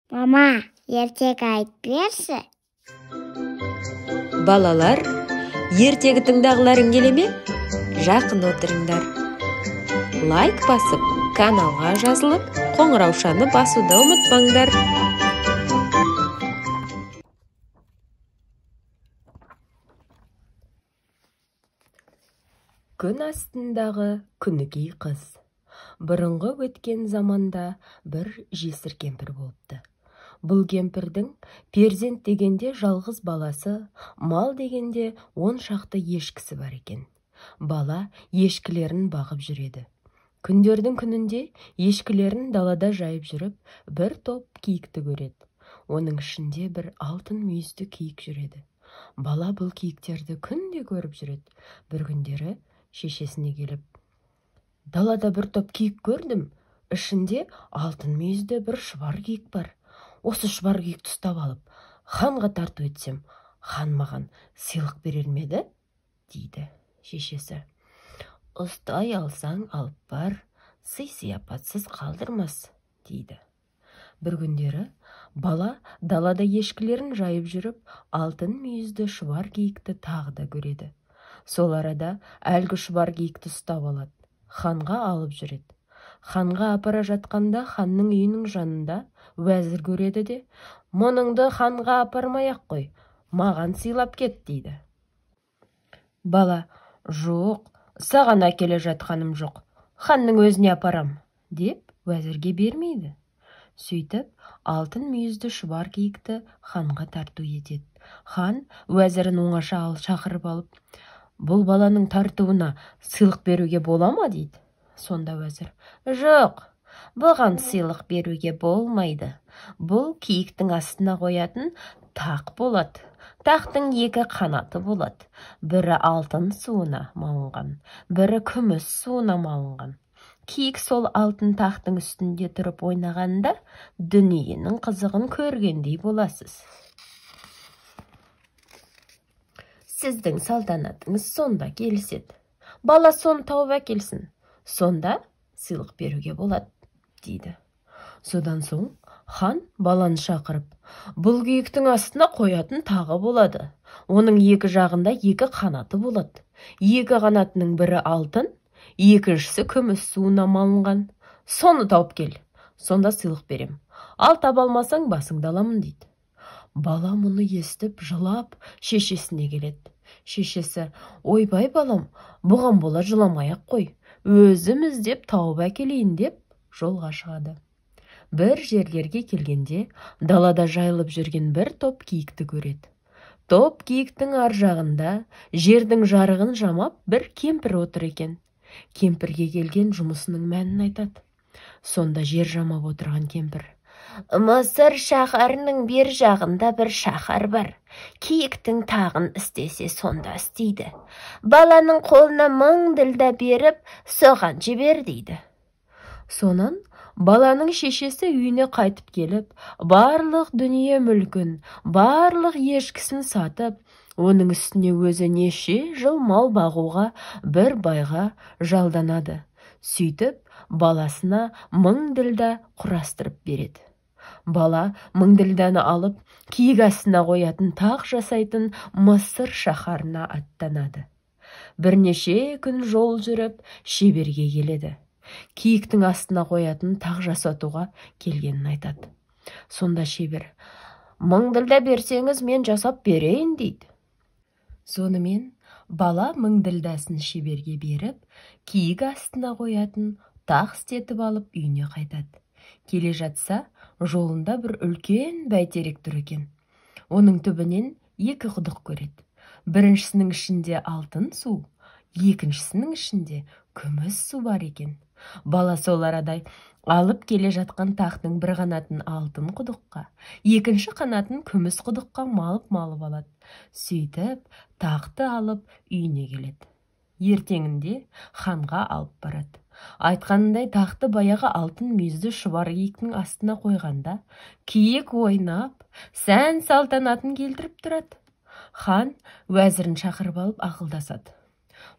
Мама, ертегі айтып берші. Балалар, ертегі тыңдағыларың келе ме? Жақын отырыңдар. Лайк басып, каналға жазылып, қоңыраушаны басуды ұмытпаңдар. Күн астындағы күнікей қыз. Бұрынғы өткен заманда бір жесір кемпір болыпты. Бұл кемпірдің перзент дегенде жалғыз баласы, мал дегенде 10 шақты ешкісі бар екен. Бала ешкілерін бағып жүреді. Күндердің күнінде ешкілерін далада жайып жүріп, бір топ киікті көреді. Оның ішінде бір алтын мүйізді киік жүреді. Бала бұл киіктерді күнде көріп жүреді. Бір күндері шешесіне келіп: «Далада бір топ киік көрдім. Ішінде алтын мүйізді бір шұбар киік бар. Осы шұбар киікті ұстап алып, ханға тарту етсем, хан маған сыйлық берер ме еді?» дейді шешесі. «Ұстай алсаң алып бар, сый-сияпатсыз қалдырмас» дейді. Бір күндері бала далада ешкілерін жайып жүріп, алтын мүйізді шұбар киікті тағы да көреді. Сол арада әлгі шұбар киікті ұстап алады, ханға алып жүреді. Ханға апара жатқанда ханның үйінің жанында уәзір көреді де: «Мұныңды ханға апармай-ақ қой, маған сыйлап кет» дейді. Бала: «Жоқ, саған әкеле жатқаным жоқ, ханның өзіне апарам» деп уәзірге бермейді. Сөйтіп, алтын мүйізді шұбар киікті ханға тарту етеді. Хан уәзірін оңаша шақырып алып: «Бұл баланың тартуына сыйлық беруге бола ма?» дейді. Сонда уәзір: «Жоқ, бұған сыйлық беруге болмайды. Бұл киіктің астына қоятын тақ болады. Тақтың 2 қанаты болады. Бірі алтын суына малынған, бірі күміс суына малынған. Киік сол алтын тақтың үстінде тұрып ойнағанда дүниенің қызығын көргендей боласыз. Сіздің салтанатыңыз сонда келіседі. Бала соны тауып әкелсін. Сонда сыйлық беруге болады» дейді. Содан соң хан баланы шақырып: «Бұл киіктің астына қоятын тағы болады. Оның 2 жағында 2 қанаты болады. 2 қанатының бірі алтын, екіншісі күміс суына малынған. Соны тауып кел, сонда сыйлық берем. Ал таба алмасаң басыңды аламын» дейді. Бала мұны естіп, жылап, шешесіне келеді. Шешесі: «Ойбай балам, бұған бола жыламай-ақ қой. Өзім іздеп тауып әкелейін» деп жолға шығады. Бір жерлерге келгенде далада жайылып жүрген бір топ киікті көреді. Топ киіктің ар жағында жердің жарығын жамап бір кемпір отыр екен. Кемпірге келген жұмысының мәнін айтады. Сонда жер жамап отырған кемпір: «Мысыр шаһарының бер жағында бір шаһар бар. Киіктің тағын істесе сонда істейді. Баланың қолына 1000 ділда беріп, соған жібер» дейді. Сонан баланың шешесі үйіне қайтып келіп, барлық дүние мүлкін, барлық ешкісін сатып, оның үстіне өзі неше жыл мал бағуға бір байға жалданады. Сөйтіп, баласына 1000 ділда құрастырып береді. Бала 1000 ділданы алып, киік астына қоятын тақ жасайтын Мысыр шаһарына аттанады. Бірнеше күн жол жүріп, шеберге келеді. Киіктің астына қоятын тақ жасатуға келгенін айтады. Сонда шебер: «1000 ділда берсеңіз, мен жасап берейін» дейді. Сонымен бала 1000 ділдасын шеберге беріп, киік астына қоятын тақ істетіп алып үйіне қайтады. Келе жатса, жолында бір үлкен бәйтерек тұр екен. Оның түбінен 2 құдық көреді. Біріншісінің ішінде алтын су, екіншісінің ішінде күміс су бар екен. Бала сол арадай алып келе жатқан тақтың бір қанатын алтын құдыққа, екінші қанатын күміс құдыққа малып алады. Сөйтіп, тақты алып үйіне келеді. Ертеңінде ханға алып барады. Айтқанындай тақты баяғы алтын мүйізді шұбар киіктің астына қойғанда, киік ойнап, сән салтанатын келтіріп тұрады. Хан уәзірін шақырып алып ақылдасады.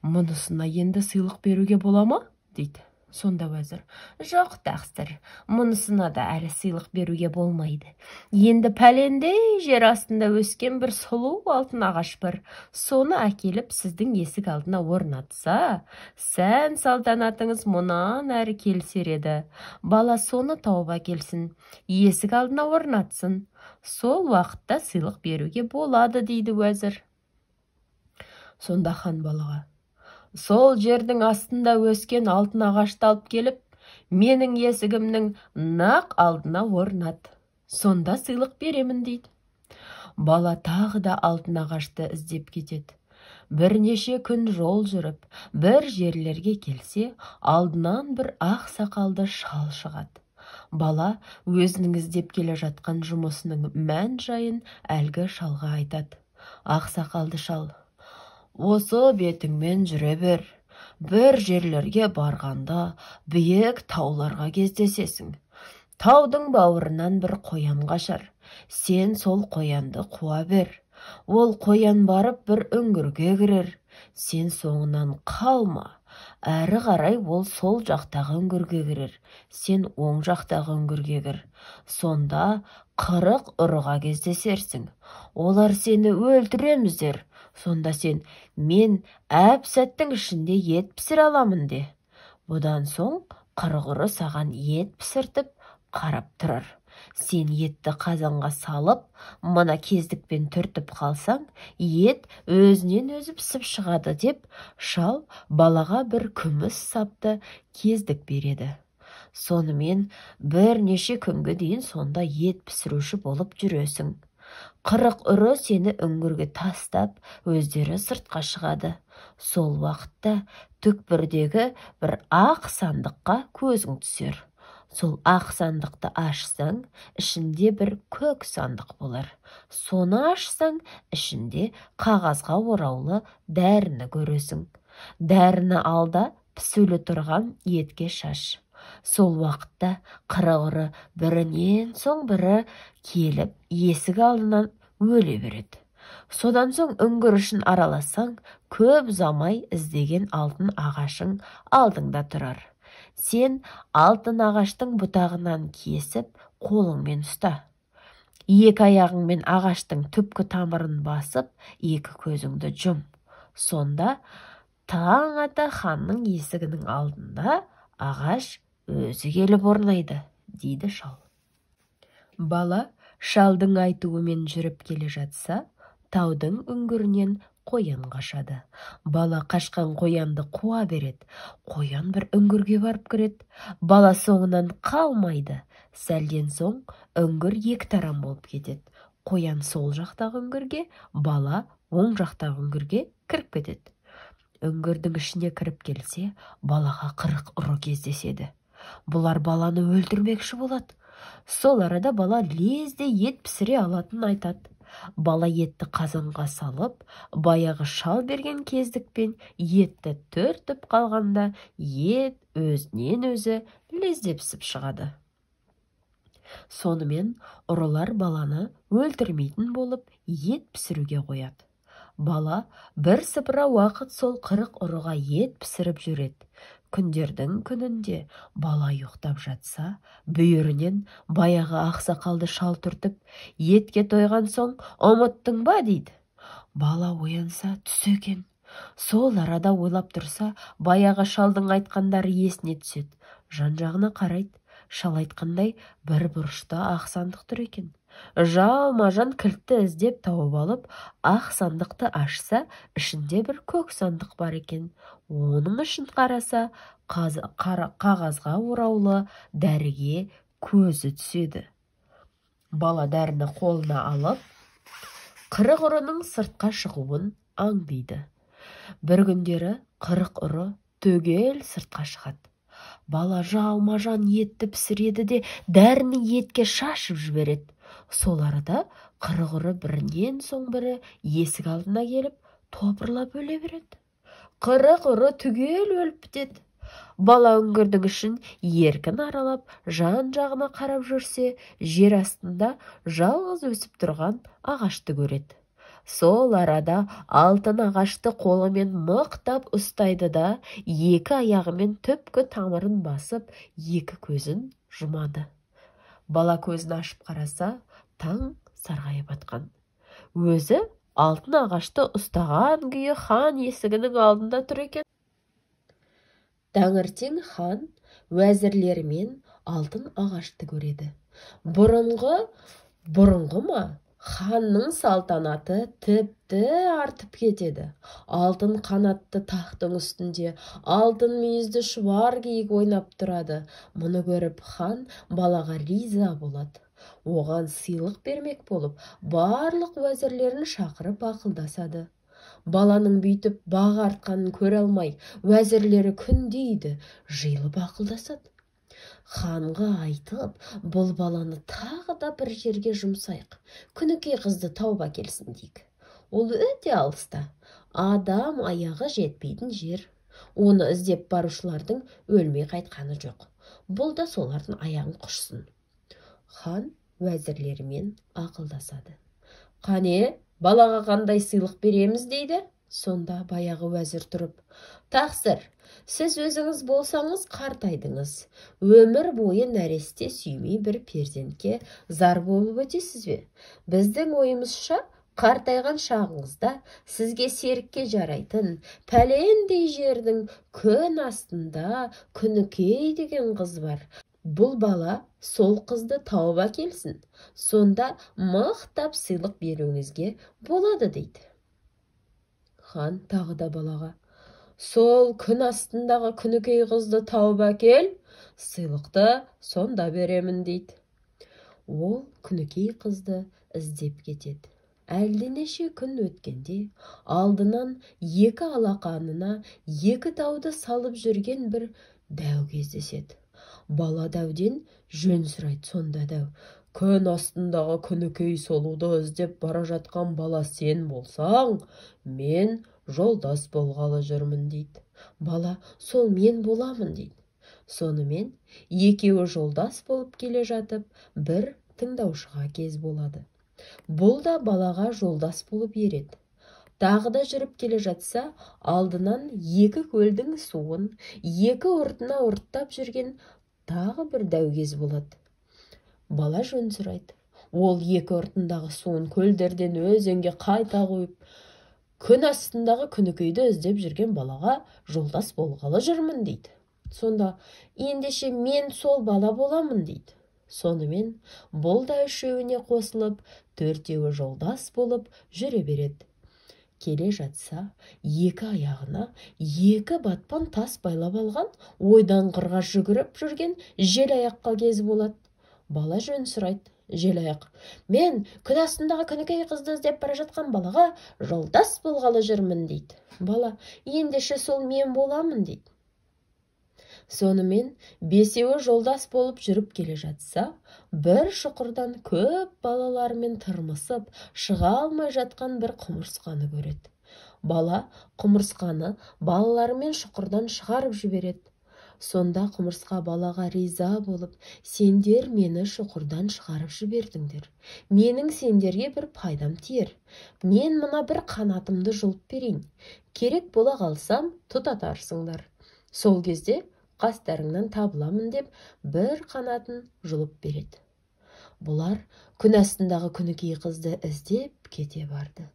«Мұнысына енді сыйлық беруге бола ма?» дейді. Сонда уәзір: жоқ, тақсыр, мұнысына да әлі сыйлық беруге болмайды. Енді пәлендей жер астында өскен бір сұлу алтын ағаш бар. Соны әкеліп сіздің есік алдына орнатса, сән салтанатыңыз мұнан әрі келсер еді. Бала соны тауып әкелсін, есік алдына орнатсын. Сол уақытта сыйлық беруге болады, дейді уәзір. Сонда хан балаға: сол жердің астында өскен алтын ағашты алып келіп, менің есігімнің нақ алдына орнат. Сонда сыйлық беремін, дейді. Бала тағы да алтын ағашты іздеп кетеді. Бірнеше күн жол жүріп, бір жерлерге келсе, алдынан бір ақ сақалды шал шығады. Бала өзінің іздеп келе жатқан жұмысының мән жайын әлгі шалға айтады. Ақ сақалды шал: осы бетіңмен жүре бер. Бір жерлерге барғанда биік тауларға кездесесің. Таудың бауырынан бір қоян қашар. Сен сол қоянды қуа бер. Ол қоян барып бір үңгірге кірер. Сен соңынан қалма. Әрі қарай ол сол жақтағы үңгірге кірер. Сен оң жақтағы үңгірге кір. Сонда 40 ұрыға кездесерсің. Олар сені өлтіреміздер. Сонда сен: мен әп-сәттің ішінде ет пісіре аламын де. Бұдан соң 40 ұры саған ет пісіртіп қарап тұрар. Сен етті қазанға салып, мына кездікпен түртіп қалсаң, ет өзінен өзі пісіп шығады, деп шал балаға бір күміс сапты кездік береді. Сонымен бірнеше күнге дейін сонда ет пісіруші болып жүресің. 40 ұры сені үңгірге тастап, өздері сыртқа шығады. Сол уақытта түкпірдегі бір ақ сандыққа көзің түсер. Сол ақ сандықты ашсаң, ішінде бір көк сандық болар. Соны ашсаң, ішінде қағазға ораулы дәріні көресің. Дәріні алда пісулі тұрған етке шаш. Сол уақытта 40 ұры бірінен соң бірі келіп, есік алдынан өле береді. Содан соң үңгір үшін араласаң, көп ұзамай іздеген алтын ағашың алдыңда тұрар. Сен алтын ағаштың бұтағынан кесіп, қолыңмен ұста. Екі аяғыңмен ағаштың түпкі тамырын басып, екі көзіңді жұм. Сонда таң ата ханның есігінің алдында ағаш өзі келіп орнайды, дейді шал. Бала шалдың айтуымен жүріп келе жатса, таудың үңгірінен қоян қашады. Бала қашқан қоянды қуа береді. Қоян бір үңгірге барып кіреді. Бала соңынан қалмайды. Сәлден соң үңгір екі тарам болып кетеді. Қоян сол жақтағы үңгірге, бала оң жақтағы үңгірге кіріп кетеді. Үңгірдің ішіне кіріп келсе, балаға 40 ұры кездеседі. Бұлар баланы өлтірмекші болады. Сол арада бала лезде ет пісіре алатын айтады. Бала етті қазанға салып, баяғы шал берген кездікпен етті түртіп қалғанда, ет өзінен өзі лезде пісіп шығады. Сонымен ұрылар баланы өлтірмейтін болып ет пісіруге қояды. Бала бір сыпыра уақыт сол 40 ұрыға ет пісіріп жүреді. Күндердің күнінде бала ұйықтап жатса, бүйірінен баяғы ақсақалды шал түртіп, етке тойған соң ұмыттың ба, дейді. Бала оянса түс екен. Сол арада ойлап тұрса, баяғы шалдың айтқандары есіне түседі. Жан-жағына қарайды. Шал айтқандай бір бұрышта ақ сандық тұр екен. Жалма-жан кілтті іздеп тауып алып, ақ сандықты ашса, ішінде бір көк сандық бар екен. Оның ішін қараса, қағазға ораулы дәріге көзі түседі. Бала дәріні қолына алып, 40 ұрының сыртқа шығуын аңдиды. Бір күндері 40 ұры түгел сыртқа шығады. Бала жалма-жан етті пісіреді де дәріні етке шашып жібереді. Сол арада 40 ұры бірінен соң бірі есік алдына келіп, топырлап өле береді. 40 ұры түгел өліп бітеді. Бала үңгірдің ішін еркін аралап, жан-жағына қарап жүрсе, жер астында жалғыз өсіп тұрған ағашты көреді. Сол арада алтын ағашты қолымен мықтап ұстайды да, екі аяғымен түпкі тамырын басып, екі көзін жұмады. Бала көзін ашып қараса, таң сарғайып атқан. Өзі алтын ағашты ұстаған күйі хан есігінің алдында тұр екен. Таңертең хан уәзірлерімен алтын ағашты көреді. Бұрынғы ма? Ханның салтанаты тіпті артып кетеді. Алтын қанатты тақтың үстінде алтын мүйізді шұбар киік ойнап тұрады. Мұны көріп хан балаға риза болады. Оған сыйлық бермек болып, барлық уәзірлерін шақырып ақылдасады. Баланың бүйтіп бағы артқанын көре алмай, уәзірлері күндейді, жиылып ақылдасады. Ханға айтып, бұл баланы тағы да бір жерге жұмсайық. Күнікей қызды тауып әкелсін дейік. Ол өте алыста. Адам аяғы жетпейтін жер. Оны іздеп барушылардың өлмей қайтқаны жоқ. Бұл да солардың аяғын құшсын. Хан уәзірлерімен ақылдасады. Қане, балаға қандай сыйлық береміз дейді? Сонда баяғы уәзір тұрып, тақсыр, сіз өзіңіз болсаңыз қартайдыңыз. Өмір бойы нәресте сүймей бір перзентке зар болып өтесіз бе? Біздің ойымызша, қартайған шағыңызда сізге серікке жарайтын пәлендей жердің күн астында Күнікей деген қыз бар. Бұл бала сол қызды тауып әкелсін. Сонда мықтап сыйлық беруіңізге болады дейді. Хан тағы да балаға, сол күн астындағы Күнікей қызды тауып әкел, сыйлықты сонда беремін дейді. Ол Күнікей қызды іздеп кетеді. Әлденеше күн өткенде алдынан екі алақанына екі тауды салып жүрген бір дәу кездеседі. Бала дәуден жөн сұрайды. Сонда дәу, күн астындағы Күнікей солуды іздеп бара жатқан бала сен болсаң, мен жолдас болғалы жүрмін дейді. Бала, сол мен боламын дейді. Сонымен екеуі жолдас болып келе жатып, бір тыңдаушыға кез болады. Бұл да балаға жолдас болып ереді. Тағы да жүріп келе жатса, алдынан екі көлдің суын екі ұртына ұрттап жүрген тағы бір дәугез болады. Бала жөн сұрайды. Ол екі ұртындағы суын көлдерден өзенге қайта қойып, күн астындағы Күнікейді іздеп жүрген балаға жолдас болғалы жүрмін дейді. Сонда ендеше мен сол бала боламын дейді. Сонымен бұл да үшеуіне қосылып, төртеуі жолдас болып жүре береді. Келе жатса, екі аяғына екі батпан тас байлап алған, ойдан қырға жүгіріп жүрген жел аяққа кез болады. Бала жөн сұрайды. Жел аяқ, мен күн астындағы Күнікей қызды іздеп бара жатқан балаға жолдас болғалы жүрмін дейді. Бала, ендеше сол мен боламын дейді. Сонымен бесеуі жолдас болып жүріп келе жатса, бір шұқырдан көп балалармен тырмысып, шыға алмай жатқан бір құмырсқаны көреді. Бала құмырсқаны балаларымен шұқырдан шығарып жібереді. Сонда құмырсқа балаға риза болып, сендер мені шұқырдан шығарып жібердіңдер. Менің сендерге бір пайдам тиер. Мен мына бір қанатымды жұлып берейін. Керек бола қалсам, тұтатарсыңдар. Сол кезде қастарыңнан табыламын деп, бір қанатын жұлып береді. Бұлар күн астындағы Күнікей қызды іздеп кете барды.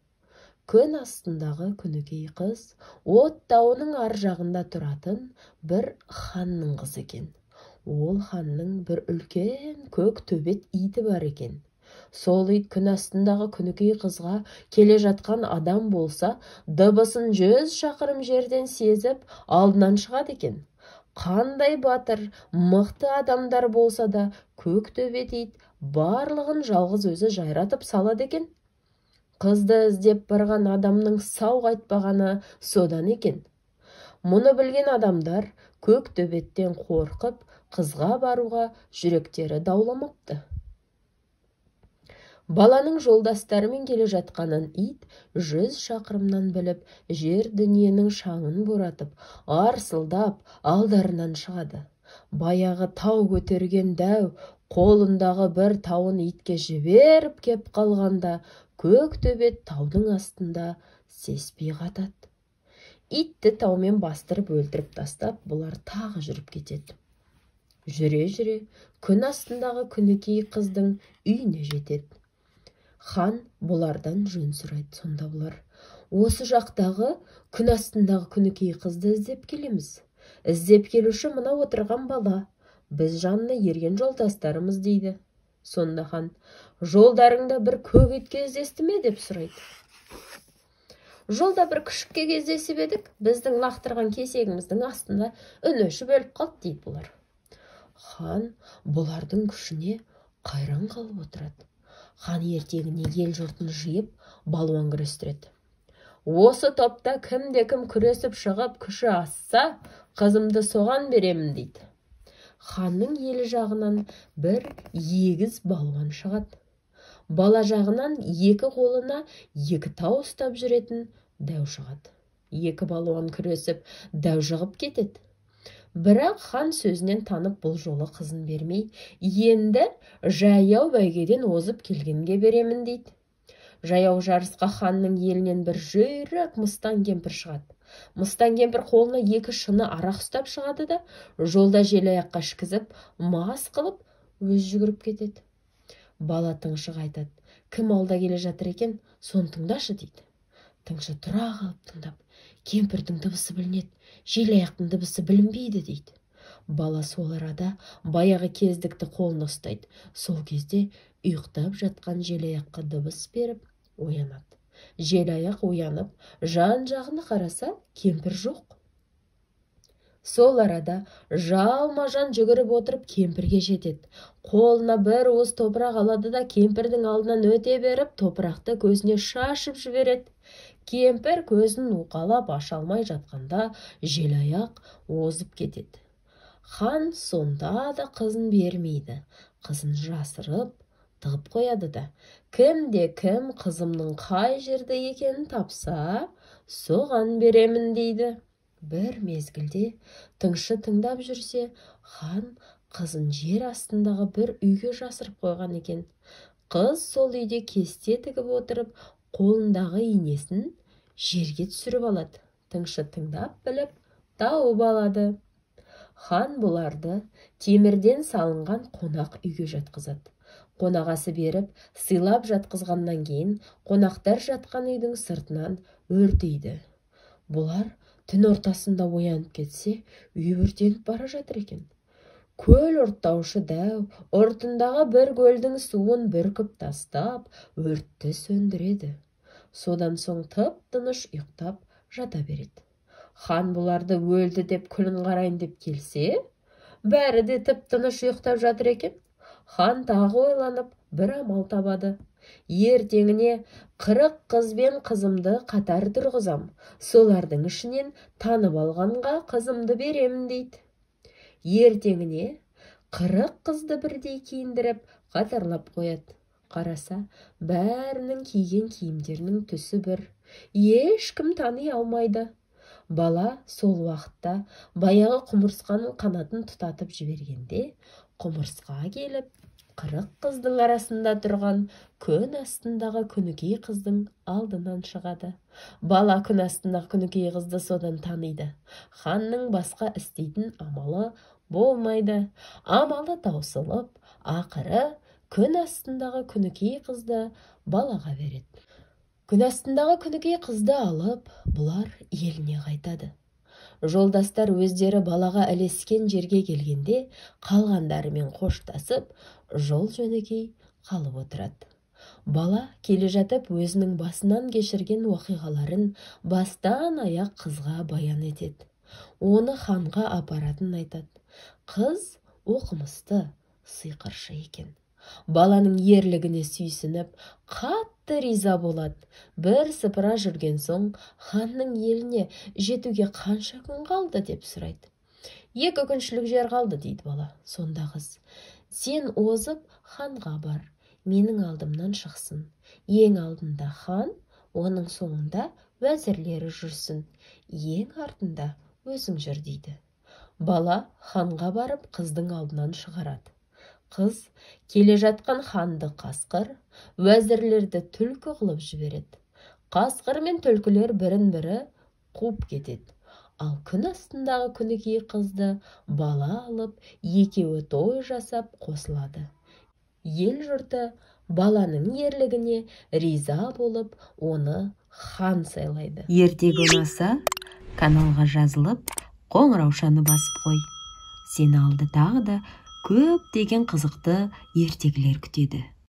Күн астындағы Күнікей қыз от тауының ар жағында тұратын бір ханның қызы екен. Ол ханның бір үлкен көк төбет иті бар екен. Сол ит күн астындағы Күнікей қызға келе жатқан адам болса, дыбысын 100 шақырым жерден сезіп, алдынан шығады екен. Қандай батыр, мықты адамдар болса да, көк төбет ит барлығын жалғыз өзі жайратып салады екен. Қызды іздеп барған адамның сау қайтпағаны содан екен. Мұны білген адамдар көк төбеттен қорқып, қызға баруға жүректері дауламапты. Баланың жолдастарымен келе жатқанын ит 100 шақырымнан біліп, жер дүниенің шаңын боратып, арсылдап алдарынан шығады. Баяғы тау көтерген дәу Қолындағы бір тауын итке жіберіп кеп қалғанда, көк төбет таудың астында сеспей қатады. Итті таумен бастырып өлтіріп тастап, бұлар тағы жүріп кетеді. Жүре-жүре күн астындағы күнікей қыздың үйіне жетеді. Хан бұлардан жөн сұрайды. Сонда бұлар: осы жақтағы күн астындағы күнікей қызды іздеп келеміз. Іздеп келуші мына отырған бала. Біз жанына ерген жолдастарымыз дейді. Сонда хан: жолдарыңда бір көк ит кездесті ме деп сұрайды. Жолда бір күшікке кездесіп едік, біздің лақтырған кесегіміздің астында үн өшіп өліп қалды дейді бұлар. Хан бұлардың күшіне қайран қалып отырады. Хан ертеңіне ел жұртын жиып балуан күрестіреді. Осы топта кімде-кім күресіп шығып күші асса, қызымды соған беремін дейді. Ханның елі жағынан бір егіз балуан шығады. Бала жағынан екі қолына екі тау ұстап жүретін дәу шығады. Екі балуан күресіп дәу жығып кетеді. Бірақ хан сөзінен танып бұл жолы қызын бермей, енді жаяу бәйгеден озып келгенге беремін дейді. Жаяу жарысқа ханның елінен бір жүйрік мыстан кемпір шығады. Мыстан кемпір қолына екі шыны арақ ұстап шығады да, жолда желаяққа ішкізіп, мас қылып, өз жүгіріп кетеді. Бала тыңшыға айтады: кім алда келе жатыр екен, соны тыңдашы дейді. Тыңшы тұра қалып тыңдап: кемпірдің дыбысы білінеді, желаяқтың дыбысы білінбейді дейді. Бала сол арада баяғы кездікті қолына ұстайды. Сол кезде ұйықтап жатқан желаяққа дыбыс беріп оянады. Желаяқ оянып, жан-жағына қараса, кемпір жоқ. Сол арада жалма-жан жүгіріп отырып кемпірге жетеді. Қолына бір уыс топырақ алады да кемпірдің алдынан өте беріп, топырақты көзіне шашып жібереді. Кемпір көзін уқалап аша алмай жатқанда желаяқ озып кетеді. Хан сонда да қызын бермейді. Қызын жасырып, тығып қояды да, кімде-кім қызымның қай жерде екенін тапса, соған беремін дейді. Бір мезгілде тыңшы тыңдап жүрсе, хан қызын жер астындағы бір үйге жасырып қойған екен. Қыз сол үйде кесте тігіп отырып, қолындағы инесін жерге түсіріп алады. Тыңшы тыңдап біліп, тауып алады. Хан бұларды темірден салынған қонақ үйге жатқызады. Қонағасы беріп, сыйлап жатқызғаннан кейін, қонақтар жатқан үйдің сыртынан өртейді. Бұлар түн ортасында оянып кетсе, үй өртеніп бара жатыр екен. Көл ұрттаушы дәу ұртындағы бір көлдің суын бүркіп тастап, өртті сөндіреді. Содан соң тып-тыныш ұйықтап жата береді. Хан бұларды өлді деп күлін қарайын деп келсе, бәрі де тып-тыныш ұйықтап жатыр екен. Хан тағы ойланып, бір амал табады. Ертеңіне 40 қызбен қызымды қатар тұрғызам. Солардың ішінен танып алғанға қызымды беремін дейді. Ертеңіне 40 қызды бірдей киіндіріп, қатарлап қояды. Қараса, бәрінің киген киімдерінің түсі бір. Ешкім тани алмайды. Бала сол уақытта баяғы құмырсқаның қанатын тұтатып жібергенде, құмырсқа келіп, 40 қыздың арасында тұрған күн астындағы күнікей қыздың алдынан шығады. Бала күн астындағы күнікей қызды содан таниды. Ханның басқа істейтін амалы болмайды. Амалы таусылып, ақыры күн астындағы күнікей қызды балаға береді. Күн астындағы күнікей қызды алып, бұлар еліне қайтады. Жолдастар өздері балаға ілескен жерге келгенде, қалғандарымен қоштасып, жол жөнекей қалып отырады. Бала келе жатып өзінің басынан кешірген уақиғаларын бастан аяқ қызға баян етеді. Оны ханға апаратын айтады. Қыз оқымысты, сиқыршы екен. Баланың ерлігіне сүйсініп, қатты риза болады. Бір сыпыра жүрген соң, ханның еліне жетуге қанша күн қалды деп сұрайды. 2 күншілік жер қалды дейді бала. Сонда қыз: сен озып ханға бар, менің алдымнан шықсын. Ең алдында хан, оның соңында уәзірлері жүрсін. Ең артында өзің жүр дейді. Бала ханға барып қыздың алдынан шығарады. Қыз келе жатқан ханды қасқыр, уәзірлерді түлкі қылып жібереді. Қасқыр мен түлкілер бірін-бірі қуып кетеді. Ал күн астындағы күнікей қызды бала алып, екеуі той жасап қосылады. Ел жұрты баланың ерлігіне риза болып, оны хан сайлайды. Ертегі ұнаса, каналға жазылып, қоңыраушаны басып қой. Сені алды тағы да көптеген қызықты ертегілер күтеді.